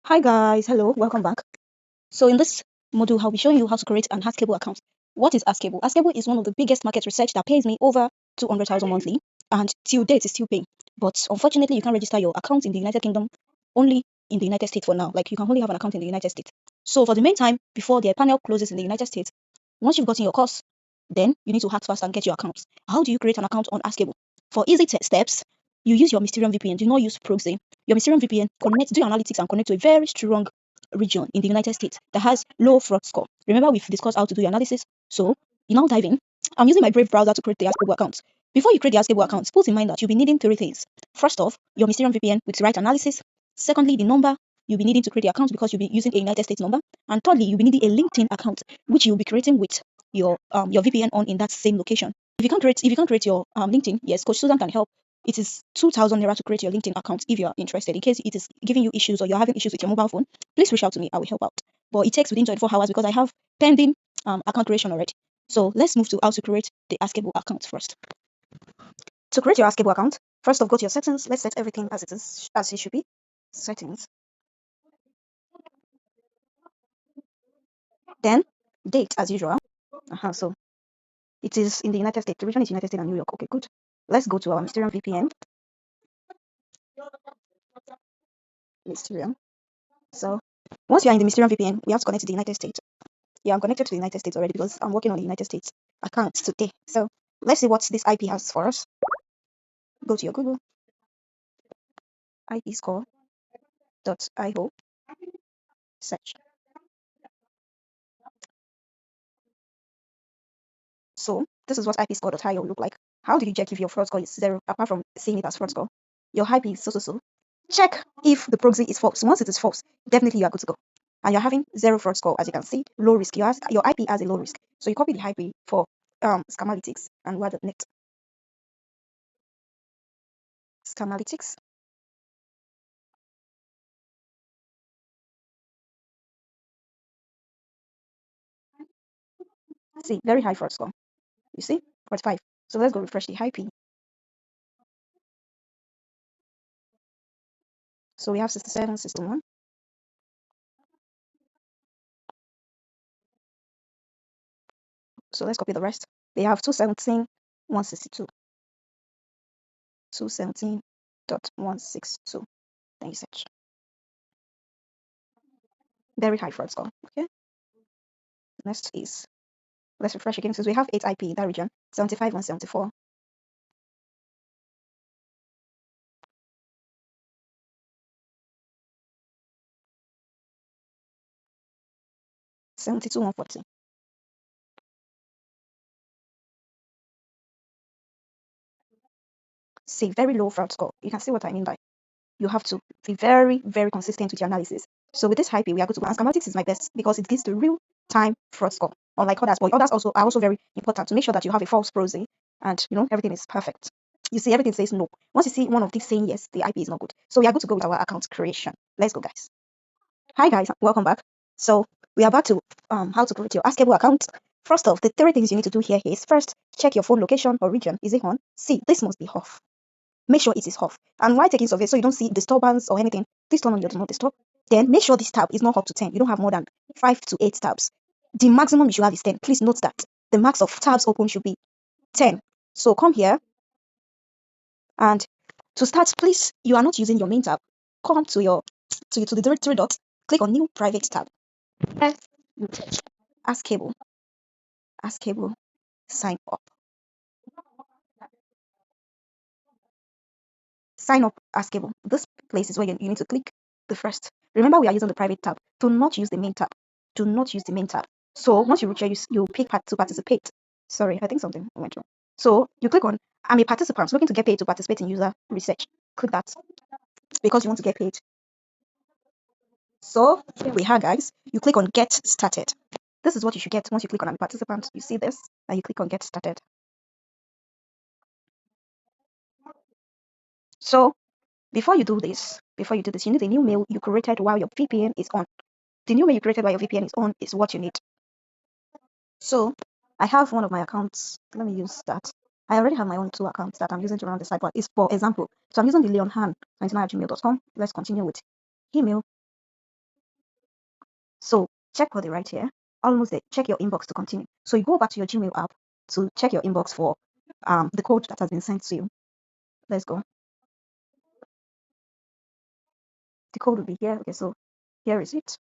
Hi guys, hello, welcome back. So in this module, I'll be showing you how to create an Askable account. What is Askable? Askable is one of the biggest market research that pays me over 200,000 monthly, and till date is still paying. But unfortunately, you can't register your account in the United Kingdom, only in the United States for now. Like you can only have an account in the United States. So for the meantime, before their panel closes in the United States, once you've gotten your course, then you need to act fast and get your account. How do you create an account on Askable? For easy steps, you use your Mysterium VPN. Do not use proxy. Your Mysterium VPN do analytics and connect to a very strong region in the United States that has low fraud score. Remember, we've discussed how to do your analysis. So you now dive in. I'm using my Brave browser to create the Askable account. Before you create the Askable account, put in mind that you'll be needing three things. First off, your Mysterium VPN with the right analysis. Secondly, the number you'll be needing to create the account because you'll be using a United States number. And thirdly, you'll be needing a LinkedIn account, which you'll be creating with your VPN on in that same location. If you can't create your LinkedIn, yes, Coach Susan can help. It is 2,000 naira to create your LinkedIn account if you are interested. In case it is giving you issues or you're having issues with your mobile phone, please reach out to me. I will help out. But it takes within 24 hours because I have pending account creation already. So let's move to how to create the Askable account first. To create your Askable account, first off, go to your settings. Let's set everything as it should be. Settings. Then date as usual. So it is in the United States. The region is United States and New York. Okay, good. Let's go to our Mysterium VPN. Mysterium. So once you are in the Mysterium VPN, we have to connect to the United States. Yeah, I'm connected to the United States already because I'm working on the United States account today. So let's see what this IP has for us. Go to your Google ipscore.io, search. So this is what ipscore.io look like. How do you check if your fraud score is zero apart from seeing it as fraud score? Your IP is so. Check if the proxy is false. Once it is false, definitely you are good to go. And you're having zero fraud score, as you can see, low risk. Your IP has a low risk. So you copy the IP for Scamalytics and word.net. Scamalytics. See, very high fraud score. You see, 45. So let's go refresh the IP. So we have 67, 61. So let's copy the rest. They have 217, 162. 217.162. Then you search. Very high fraud score. Okay. Next is, let's refresh again since we have 8 IP in that region. 75, 174. 72, 140. See, very low fraud score. You can see what I mean by you have to be very, very consistent with your analysis. So with this IP, we are good to go. And Scamalytics is my best because it gives the real time fraud score. Unlike others, but others are also very important to make sure that you have a false proxy and everything is perfect. You see, everything says no. Once you see one of these saying yes, the IP is not good. So we are good to go with our account creation. Let's go, guys. Hi guys, welcome back. So we are back to how to create your Askable account. First off, the three things you need to do here is first, check your phone location or region. Is it on? See, this must be off. Make sure it is off. And while taking survey, so you don't see disturbance or anything, please turn on your do not disturb. Then make sure this tab is not up to 10. You don't have more than 5 to 8 tabs. The maximum you should have is 10. Please note that the max of tabs open should be 10. So come here and to start, please, you are not using your main tab. Come to the three dots, click on new private tab. Askable, sign up. Sign up Askable. This place is where you need to click the first. Remember, we are using the private tab. Do not use the main tab. Do not use the main tab. So once you reach here, you pick part to participate. Sorry, I think something went wrong. So you click on I'm a participant looking to get paid to participate in user research. Click that because you want to get paid. So here we are, guys. You click on get started. This is what you should get once you click on I'm a participant. You see this and you click on get started. So before you do this, you need a new mail you created while your VPN is on. The new mail you created while your VPN is on is what you need. So I have one of my accounts. Let me use that. I already have my own 2 accounts that I'm using to run the site, but it's for example. So I'm using the leonhan99@gmail.com. Let's continue with email. So check what they write here. Almost there. Check your inbox to continue. So you go back to your Gmail app to check your inbox for the code that has been sent to you. Let's go. The code will be here. Okay, so here is it.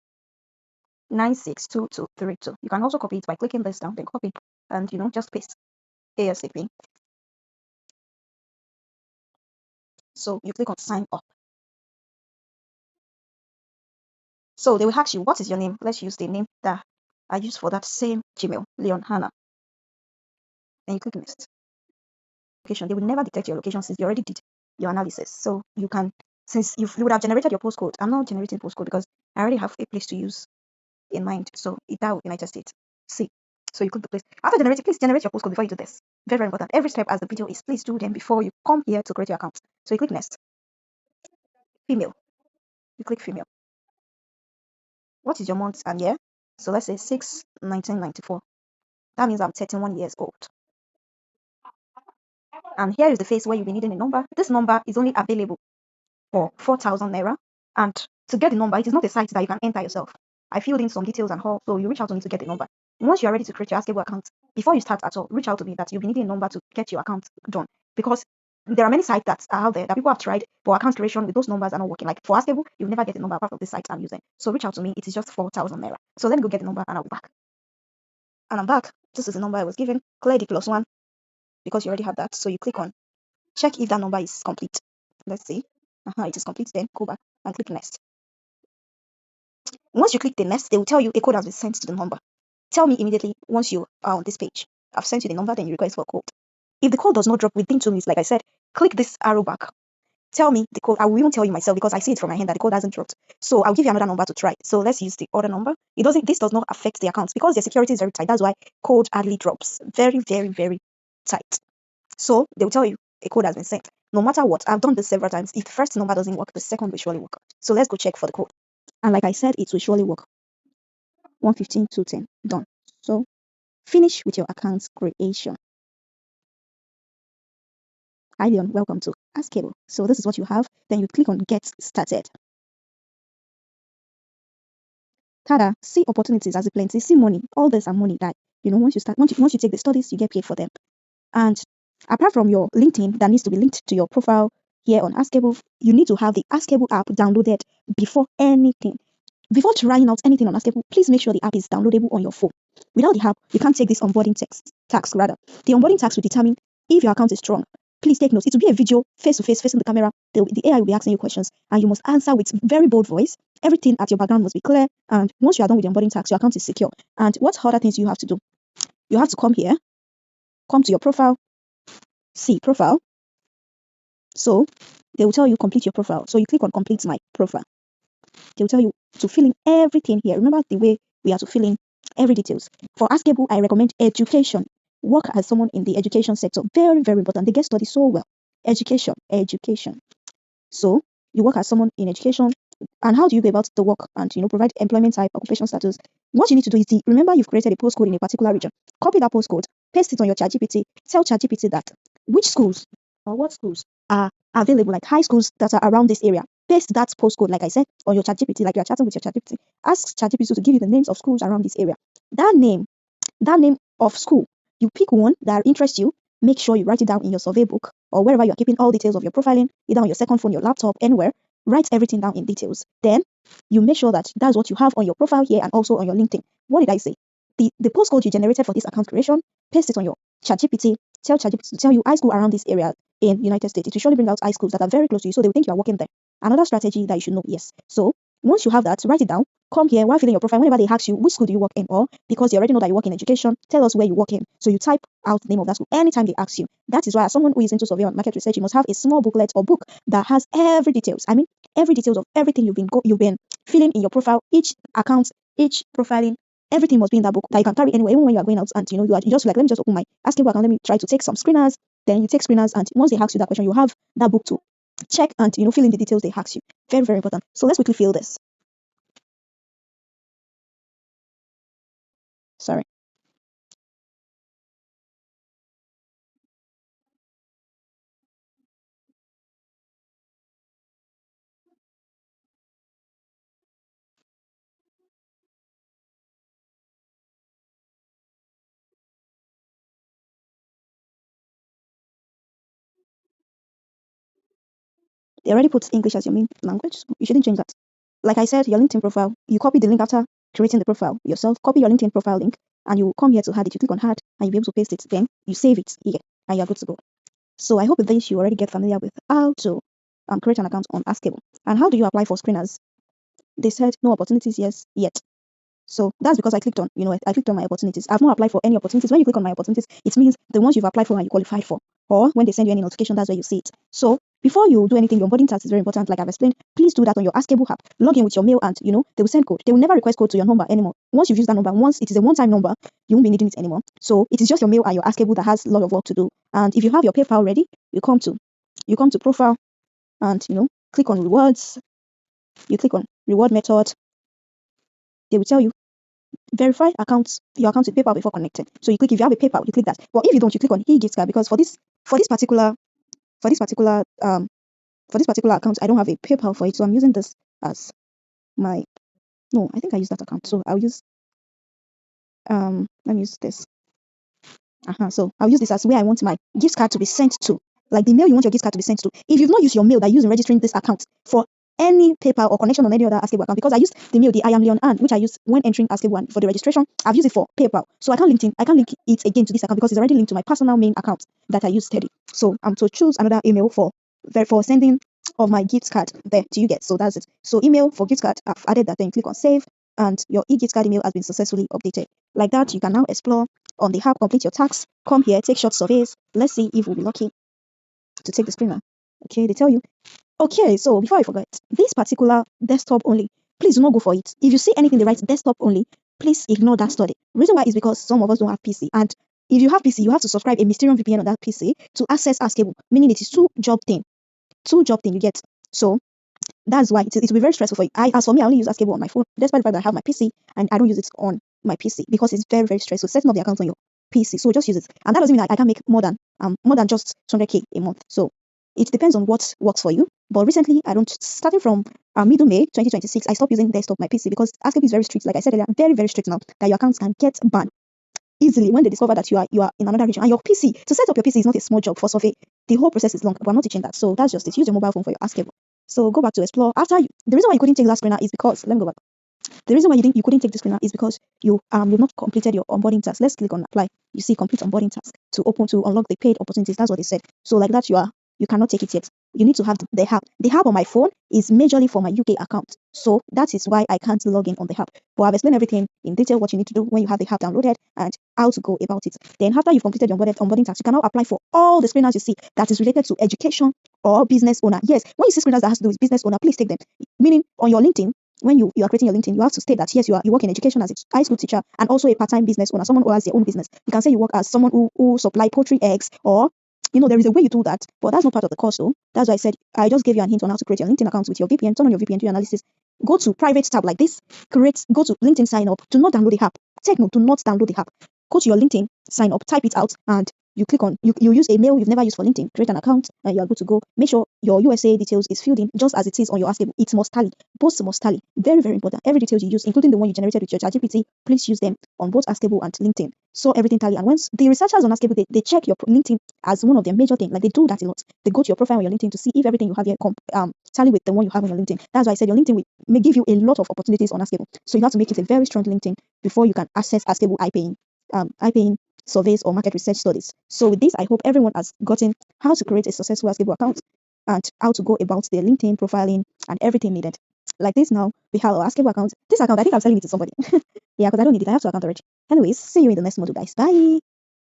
962232. You can also copy it by clicking this down, then copy and just paste ASAP. So you click on sign up. So they will ask you, what is your name? Let's use the name that I used for that same Gmail, Leon Hannah. And you click next. Location. They will never detect your location since you already did your analysis. So you can, since you would have generated your postcode. I'm not generating postcode because I already have a place to use in mind. So Itaú, United States. See. So you click the place. After generating, please generate your postcode before you do this. Very, very important. Every step as the video is, please do them before you come here to create your account. So you click next. Female. You click female. What is your month and year? So let's say 6/1994. That means I'm 31 years old. And here is the phase where you'll be needing a number. This number is only available for 4,000 naira. And to get the number, it is not a site that you can enter yourself. I filled in some details and all, so you reach out to me to get the number. Once you are ready to create your Askable account, before you start at all, reach out to me that you'll be needing a number to get your account done. Because there are many sites that are out there that people have tried, but account creation with those numbers are not working. Like for Askable, you'll never get a number apart from this site I'm using. So reach out to me. It is just 4,000 naira. So let me go get the number and I'll be back. And I'm back. This is the number I was given. Clear the +1 because you already have that. So you click on check if that number is complete. Let's see. It is complete. Then go back and click next. Once you click the next, they will tell you a code has been sent to the number. Tell me immediately once you are on this page. I've sent you the number, then you request for a code. If the code does not drop within 2 minutes, like I said, click this arrow back. Tell me the code. I will even tell you myself because I see it from my hand that the code hasn't dropped. So I'll give you another number to try. So let's use the other number. This does not affect the accounts because the security is very tight. That's why code hardly drops. Very, very, very tight. So they will tell you a code has been sent. No matter what, I've done this several times. If the first number doesn't work, the second will surely work. So let's go check for the code. And like I said, it will surely work. 115 210. Done. So finish with your account creation. Hi Leon, welcome to Askable. So this is what you have. Then you click on get started. Tada, see opportunities as a plenty, see money. All this are money that once you take the studies, you get paid for them. And apart from your LinkedIn that needs to be linked to your profile here on Askable, you need to have the Askable app downloaded before anything. Before trying out anything on Askable, please make sure the app is downloadable on your phone. Without the app, you can't take this onboarding tax rather. The onboarding tax will determine if your account is strong. Please take notes. It will be a video face to face facing the camera. The AI will be asking you questions and you must answer with very bold voice. Everything at your background must be clear. And once you are done with the onboarding tax, your account is secure. And what other things you have to do? You have to come here, come to your profile, see profile. So they will tell you complete your profile. So you click on complete my profile. They will tell you to fill in everything here. Remember the way we are to fill in every details. For Askable, I recommend education. Work as someone in the education sector. Very, very important. They get studied so well. Education. So you work as someone in education. And how do you go about the work and provide employment type, occupation status? What you need to do is remember you've created a postcode in a particular region. Copy that postcode, paste it on your ChatGPT. Tell ChatGPT that which schools or what schools are available, like high schools that are around this area. Paste that postcode, like I said, on your ChatGPT, like you're chatting with your ChatGPT. Ask ChatGPT to give you the names of schools around this area. That name of school, you pick one that interests you. Make sure you write it down in your survey book or wherever you're keeping all details of your profiling, either on your second phone, your laptop, anywhere. Write everything down in details. Then you make sure that that's what you have on your profile here and also on your LinkedIn. What did I say? The postcode you generated for this account creation, paste it on your ChatGPT. Tell ChatGPT to tell you high school around this area in United States. It will surely bring out high schools that are very close to you, so they will think you are working there. Another strategy that you should know, yes. So once you have that, write it down. Come here while filling your profile. Whenever they ask you which school do you work in, or because you already know that you work in education, tell us where you work in. So you type out the name of that school anytime they ask you. That is why, as someone who is into survey and market research, you must have a small booklet or book that has every details. I mean, every details of everything you've been filling in your profile, each account, each profiling. Everything must be in that book that you can carry anywhere, even when you are going out and you just like, let me just open my Askable account, let me try to take some screeners. Then you take screeners, and once they ask you that question, you have that book to check and fill in the details they ask you. Very, very important. So let's quickly fill this. Sorry. They already put English as your main language, so you shouldn't change that. Like I said, your LinkedIn profile, you copy the link after creating the profile yourself. Copy your LinkedIn profile link, and you come here to add it. You click on add, and you'll be able to paste it. Then you save it here, and you're good to go. So I hope with this you already get familiar with how to create an account on Askable. And how do you apply for screeners? They said no opportunities yet. So that's because I clicked on, I clicked on my opportunities. I've not applied for any opportunities. When you click on my opportunities, it means the ones you've applied for and you qualified for. Or when they send you any notification, that's where you see it. So before you do anything, your onboarding task is very important. Like I've explained, please do that on your Askable app. Log in with your mail and, they will send code. They will never request code to your number anymore. Once you've used that number, once it is a one-time number, you won't be needing it anymore. So it is just your mail and your Askable that has a lot of work to do. And if you have your PayPal ready, you come to profile and, click on rewards. You click on reward method. They will tell you verify your account with PayPal before connecting. So you click, if you have a PayPal, you click that. But if you don't, you click on e-gift card, because for this particular account, I don't have a PayPal for it. So I'm using this as my, no, I think I use that account. So I'll use let me use this. So I'll use this as where I want my gift card to be sent to. Like the mail you want your gift card to be sent to. If you've not used your mail that you use in registering this account for any PayPal or connection on any other Askable account, because I used the mail, the I am Leon Ann, which I used when entering Askable, and for the registration, I've used it for PayPal. So I can't link it again to this account because it's already linked to my personal main account that I use steady. So I'm to choose another email for sending of my gift card there. Do you get? So that's it. So email for gift card, I've added that. Then click on save, and your e-gift card email has been successfully updated. Like that, you can now explore on the app, complete your tasks, come here, take short surveys. Let's see if we'll be lucky to take the screener. Okay, they tell you. Okay, so before I forget, this particular desktop only, please do not go for it. If you see anything they write desktop only, please ignore that study. Reason why is because some of us don't have PC, and if you have PC, you have to subscribe a Mysterium VPN on that PC to access Askable, meaning it is two job thing you get. So that's why it will be very stressful for you. As for me, I only use Askable on my phone, despite the fact that I have my PC and I don't use it on my PC because it's very, very stressful setting up the account on your PC. So just use it, and that doesn't mean that I can make more than just 200k a month. So it depends on what works for you. But recently, starting from middle May 2026, I stopped using desktop my PC because Askable is very strict. Like I said earlier, very, very strict now that your accounts can get banned easily when they discover that you are in another region. And your PC, to set up your PC is not a small job for survey. The whole process is long, but I'm not teaching that. So that's just it. Use your mobile phone for your Askable. So go back to explore. The reason why you couldn't take that screener is because, let me go back. The reason why you couldn't take the screener is because you've not completed your onboarding task. Let's click on apply. You see complete onboarding task to unlock the paid opportunities. That's what they said. So like that, you cannot take it yet. You need to have the app. The app on my phone is majorly for my UK account. So that is why I can't log in on the app. But I've explained everything in detail what you need to do when you have the app downloaded and how to go about it. Then after you've completed your onboarding task, you can now apply for all the screeners you see that is related to education or business owner. Yes, when you see screeners that has to do with business owner, please take them. Meaning on your LinkedIn, when you are creating your LinkedIn, you have to state that yes, you work in education as a high school teacher and also a part-time business owner, someone who has their own business. You can say you work as someone who supply poultry eggs, or there is a way you do that, but that's not part of the course though. That's why I said I just gave you a hint on how to create your LinkedIn account with your VPN. Turn on your VPN, do your analysis. Go to private tab like this. Go to LinkedIn sign up. Do not download the app. Take note, do not download the app. Go to your LinkedIn, sign up, type it out, and you click on you use a mail you've never used for LinkedIn, create an account, and you're good to go. Make sure your USA details is filled in just as it is on your Askable. It must tally. Both must tally. Very, very important. Every details you use, including the one you generated with your ChatGPT, please use them on both Askable and LinkedIn. So everything tally. And once the researchers on Askable, they check your LinkedIn as one of their major things. Like they do that a lot. They go to your profile on your LinkedIn to see if everything you have here tally with the one you have on your LinkedIn. That's why I said your LinkedIn may give you a lot of opportunities on Askable. So you have to make it a very strong LinkedIn before you can access Askable eye-paying surveys or market research studies. So with this, I hope everyone has gotten how to create a successful Askable account and how to go about their LinkedIn profiling and everything needed. Like this now, we have our Askable account. This account, I think I'm selling it to somebody. Yeah, because I don't need it. I have to account already. Anyways, see you in the next module, guys. Bye.